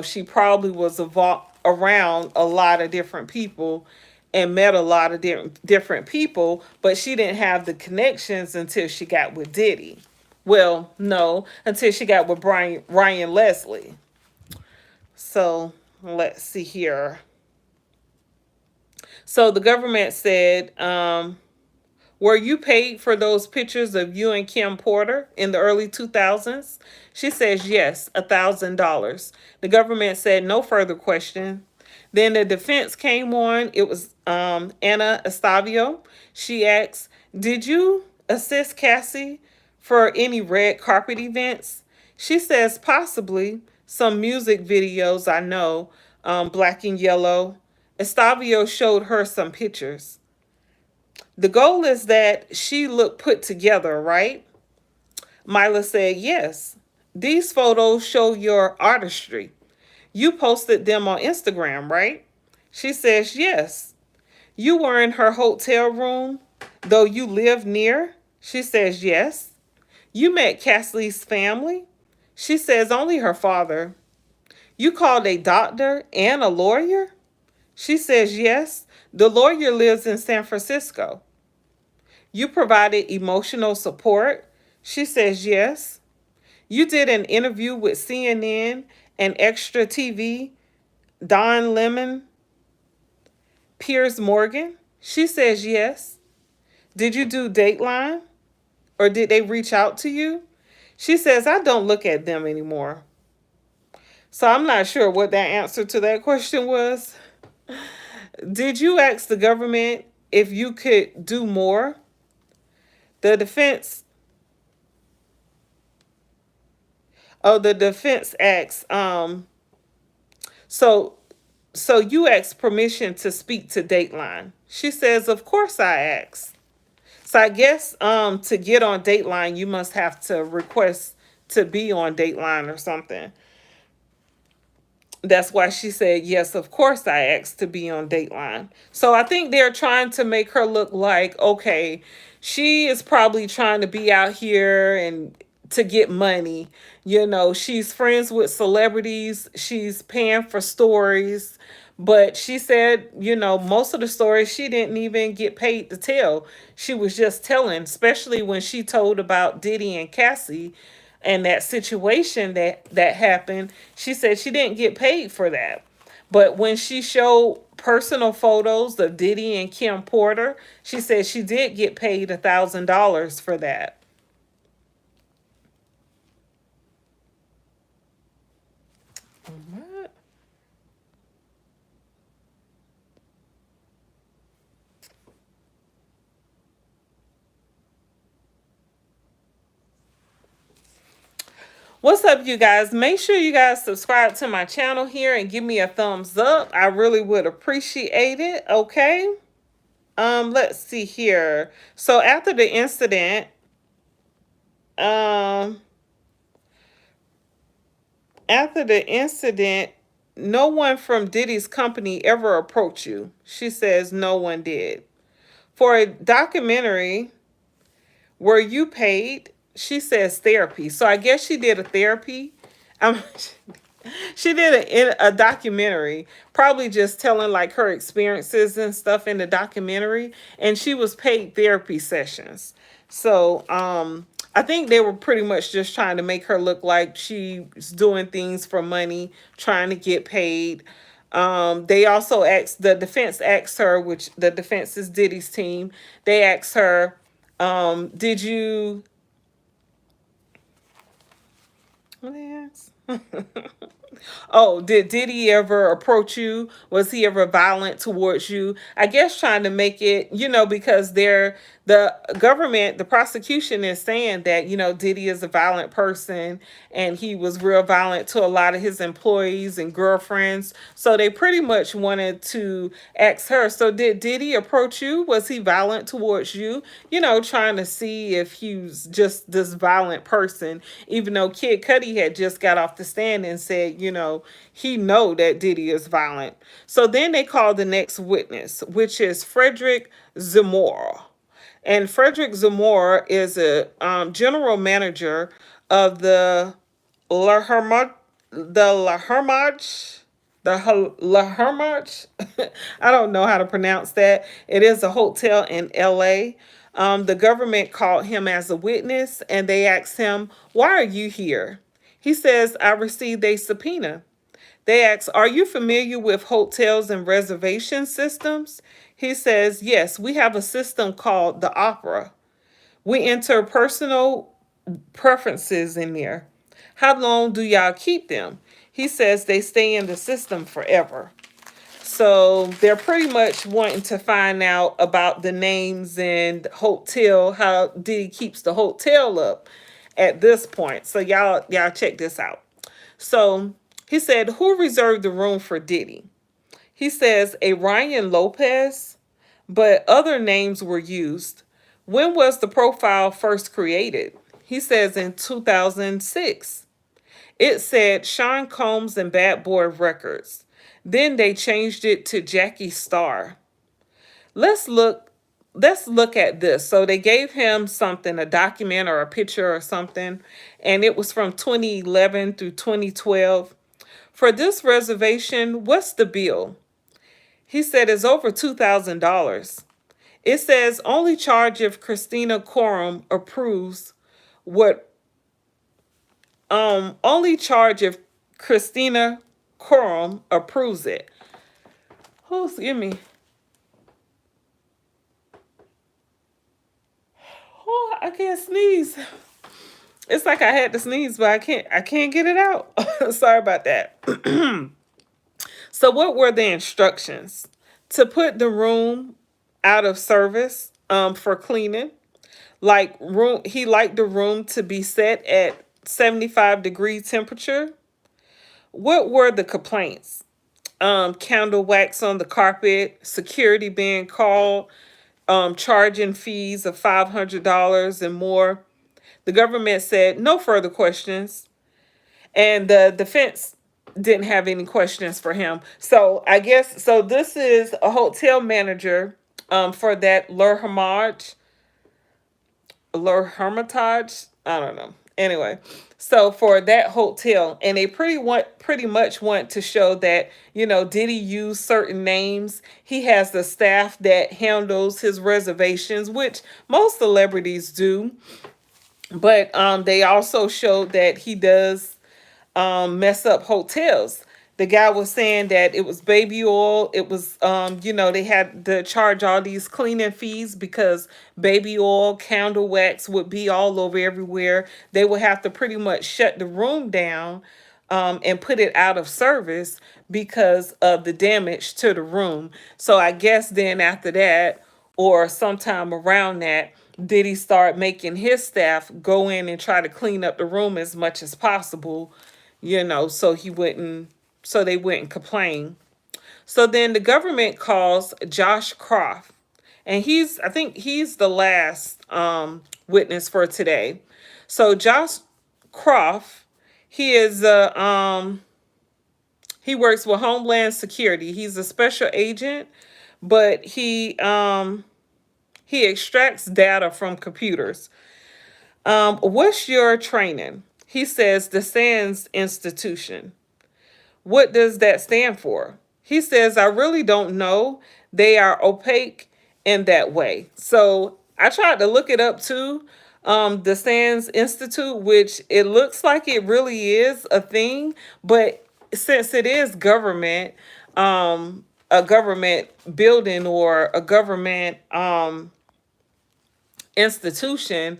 she probably was around a lot of different people and met a lot of different people, but she didn't have the connections until she got with Diddy. Well, no, until she got with Ryan Leslie. So let's see here. So the government said, were you paid for those pictures of you and Kim Porter in the early 2000s? She says yes, $1,000. The government said no further question. Then the defense came on. It was Anna Estavio. She asked, did you assist Cassie for any red carpet events? She says possibly some music videos I know, Black and Yellow. Estavio showed her some pictures. The goal is that she looked put together, right? Mila said, yes. These photos show your artistry. You posted them on Instagram, right? She says, yes. You were in her hotel room, though you live near? She says, yes. You met Cassie's family? She says, only her father. You called a doctor and a lawyer? She says, yes. The lawyer lives in San Francisco. You provided emotional support? She says, yes. You did an interview with CNN and Extra TV, Don Lemon, Piers Morgan? She says, yes. Did you do Dateline? Or did they reach out to you? She says, I don't look at them anymore. So I'm not sure what that answer to that question was. Did you ask the government if you could do more? The defense, the defense asks, so you asked permission to speak to Dateline. She says, of course I asked. So I guess to get on Dateline, you must have to request to be on Dateline or something. That's why she said, yes, of course I asked to be on Dateline. So I think they're trying to make her look like, okay, she is probably trying to be out here and to get money. She's friends with celebrities. She's paying for stories. But she said, most of the stories she didn't even get paid to tell. She was just telling, especially when she told about Diddy and Cassie and that situation that happened. She said she didn't get paid for that. But when she showed personal photos of Diddy and Kim Porter, she said she did get paid $1,000 for that. What? What's up, you guys? Make sure you guys subscribe to my channel here and give me a thumbs up. I really would appreciate it, okay? Let's see here. So after the incident, um, after the incident, no one from Diddy's company ever approached you. She says no one did. For a documentary, were you paid? She says therapy. So I guess she did a therapy. Um, she did a documentary, probably just telling like her experiences and stuff in the documentary, and she was paid therapy sessions. So I think they were pretty much just trying to make her look like she's doing things for money, trying to get paid. They also asked, the defense asked her, which the defense is Diddy's team. They asked her, did you? What they asked? Oh, did he ever approach you? Was he ever violent towards you? I guess trying to make it, because the government, the prosecution is saying that, Diddy is a violent person and he was real violent to a lot of his employees and girlfriends. So they pretty much wanted to ask her, so did he approach you? Was he violent towards you? Trying to see if he was just this violent person, even though Kid Cudi had just got off the stand and said, he know that Diddy is violent. So then they called the next witness, which is Frederick Zamora. And Frederick Zamora is a general manager of the La Hermage, the La Hermage, La Hermage. I don't know how to pronounce that. It is a hotel in LA. The government called him as a witness and they asked him, "Why are you here?" He says, "I received a subpoena." They ask, "Are you familiar with hotels and reservation systems?" He says, "Yes, we have a system called the Opera. We enter personal preferences in there. How long do y'all keep them?" He says they stay in the system forever. So they're pretty much wanting to find out about the names and hotel, how Diddy keeps the hotel up at this point. So y'all check this out. So he said, "Who reserved the room for Diddy?" He says, "A Ryan Lopez, but other names were used." "When was the profile first created?" He says, "In 2006. It said Sean Combs and Bad Boy Records. Then they changed it to Jackie Star." Let's look let's look at this. So they gave him something, a document or a picture or something, and it was from 2011 through 2012. "For this reservation, what's the bill?" He said it's over $2,000. It says only charge if Christina Quorum approves what only charge if Christina Quorum approves it. Oh, excuse me. Oh, I can't sneeze. It's like I had to sneeze, but I can't get it out. Sorry about that. So what were the instructions? To put the room out of service for cleaning. He liked the room to be set at 75-degree temperature. What were the complaints? Candle wax on the carpet, security being called, charging fees of $500 and more. The government said no further questions, and the defense didn't have any questions for him. So I guess so. This is a hotel manager for that Hermitage. I don't know. Anyway, so for that hotel, and they pretty much want to show that did he use certain names? He has the staff that handles his reservations, which most celebrities do. But they also showed that he does mess up hotels. The guy was saying that it was baby oil. It was, they had to charge all these cleaning fees because baby oil, candle wax would be all over everywhere. They would have to pretty much shut the room down and put it out of service because of the damage to the room. So I guess then after that, or sometime around that, did he start making his staff go in and try to clean up the room as much as possible, so they wouldn't complain. So then the government calls Josh Croft, and I think he's the last witness for today. So Josh Croft, he is he works with Homeland Security. He's a special agent, but he extracts data from computers. What's your training? He says the SANS Institution. What does that stand for? He says, I really don't know. They are opaque in that way. So I tried to look it up too. The SANS Institute, which it looks like it really is a thing, but since it is government, a government building or a government institution,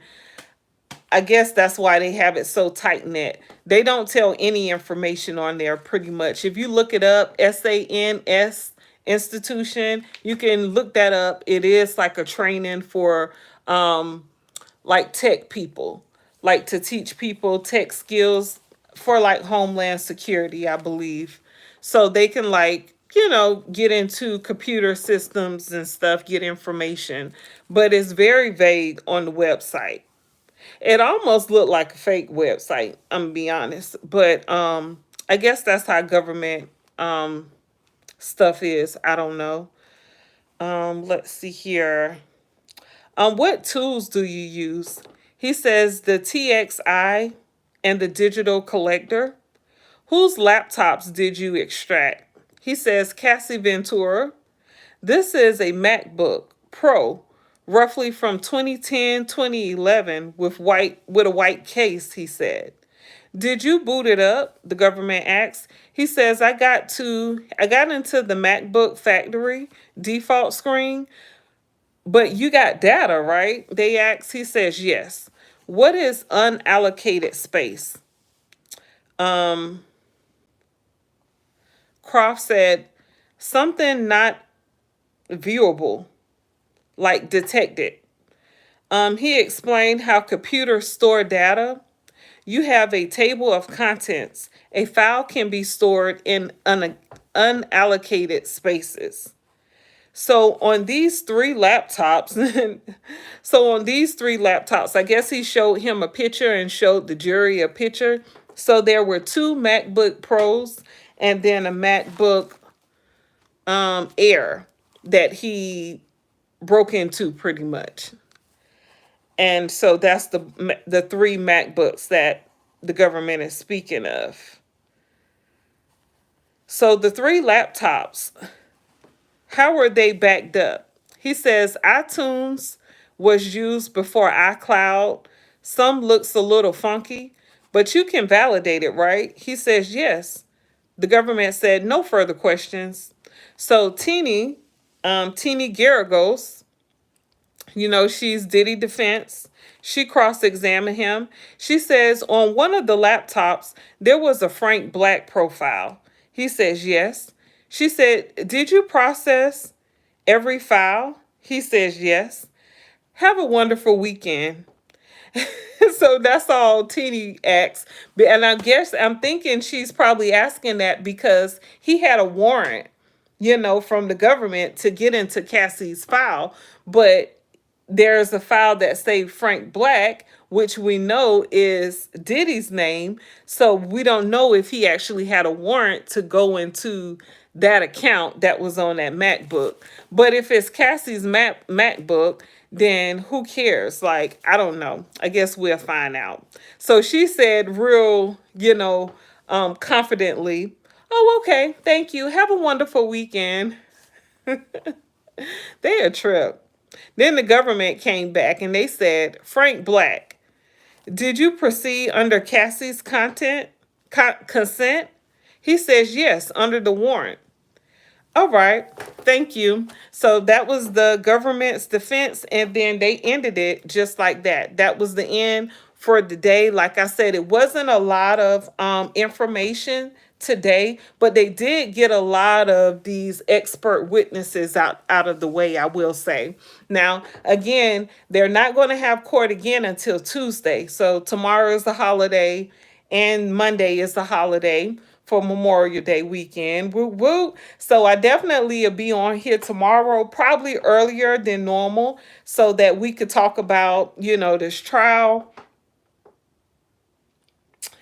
I guess that's why they have it so tight knit. They don't tell any information on there pretty much. If you look it up, SANS institution, you can look that up. It is like a training for like tech people, like to teach people tech skills for like homeland security, I believe. So they can like, get into computer systems and stuff, get information. But it's very vague on the website. It almost looked like a fake website, I'm gonna be honest. But I guess that's how government stuff is. I don't know. Let's see here. What tools do you use? He says the TXI and the digital collector. Whose laptops did you extract? He says Cassie Ventura. This is a MacBook Pro, roughly from 2010, 2011, with a white case, he said. Did you boot it up? The government asked. He says I got into the MacBook factory default screen, but you got data, right? They asked. He says yes. What is unallocated space? Um Croft said something not viewable, like detected. He explained how computers store data. You have a table of contents. A file can be stored in unallocated spaces. So on these three laptops, I guess he showed him a picture and showed the jury a picture. So there were two MacBook Pros and then a MacBook Air that he broke into pretty much. And so that's the three MacBooks that the government is speaking of. So the three laptops, how were they backed up? He says iTunes was used before iCloud. Some looks a little funky, but you can validate it, right? He says yes. The government said no further questions. So Teeny Garagos, she's Diddy defense. She cross-examined him. She says on one of the laptops, there was a Frank Black profile. He says yes. She said, did you process every file? He says yes. Have a wonderful weekend. So that's all Teeny asks. And I guess I'm thinking she's probably asking that because he had a warrant, from the government to get into Cassie's file. But there's a file that saved Frank Black, which we know is Diddy's name. So we don't know if he actually had a warrant to go into that account that was on that MacBook. But if it's Cassie's MacBook, then who cares? Like, I don't know. I guess we'll find out. So she said real, confidently, oh, okay, thank you. Have a wonderful weekend. They a trip. Then the government came back and they said, Frank Black, did you proceed under Cassie's consent? He says yes, under the warrant. All right, thank you. So that was the government's defense, and then they ended it just like that. That was the end for the day. Like I said, it wasn't a lot of information today, but they did get a lot of these expert witnesses out of the way, I will say. Now, again, they're not going to have court again until Tuesday. So tomorrow is the holiday and Monday is the holiday for Memorial Day weekend. Woo woo. So I definitely will be on here tomorrow, probably earlier than normal, so that we could talk about, this trial.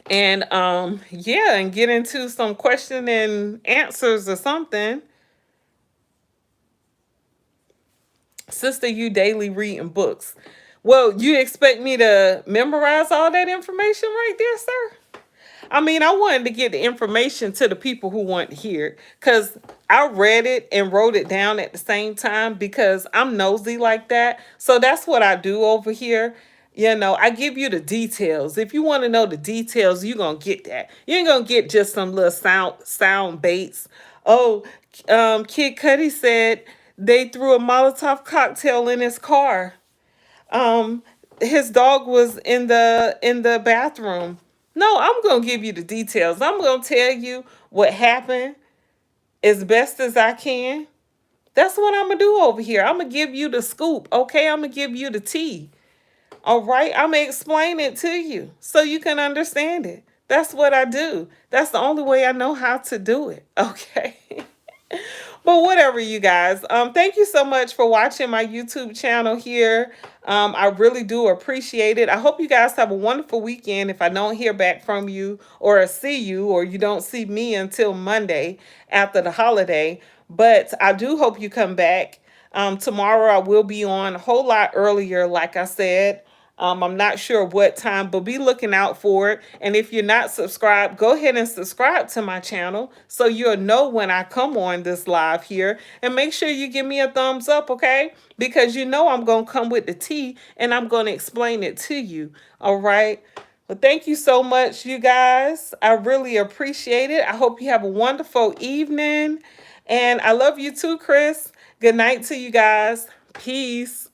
And yeah, and get into some question and answers or something. Sister, you daily reading books. Well, you expect me to memorize all that information right there, sir? I mean, I wanted to get the information to the people who want to hear it, because I read it and wrote it down at the same time because I'm nosy like that. So that's what I do over here. I give you the details. If you want to know the details, you're going to get that. You ain't going to get just some little sound baits. Oh, Kid Cudi said they threw a Molotov cocktail in his car. Um, his dog was in the bathroom. No, I'm gonna give you the details. I'm gonna tell you what happened as best as I can. That's what I'm gonna do over here. I'm gonna give you the scoop, okay? I'm gonna give you the tea. All right, I'm gonna explain it to you so you can understand it. That's what I do. That's the only way I know how to do it. Okay. But whatever, you guys. Thank you so much for watching my YouTube channel here. I really do appreciate it. I hope you guys have a wonderful weekend. If I don't hear back from you or see you, or you don't see me until Monday after the holiday, but I do hope you come back. Tomorrow I will be on a whole lot earlier, like I said. I'm not sure what time, but be looking out for it. And if you're not subscribed, go ahead and subscribe to my channel so you'll know when I come on this live here. And make sure you give me a thumbs up, okay? Because you know I'm going to come with the tea and I'm going to explain it to you, all right? Well, thank you so much, you guys. I really appreciate it. I hope you have a wonderful evening. And I love you too, Chris. Good night to you guys. Peace.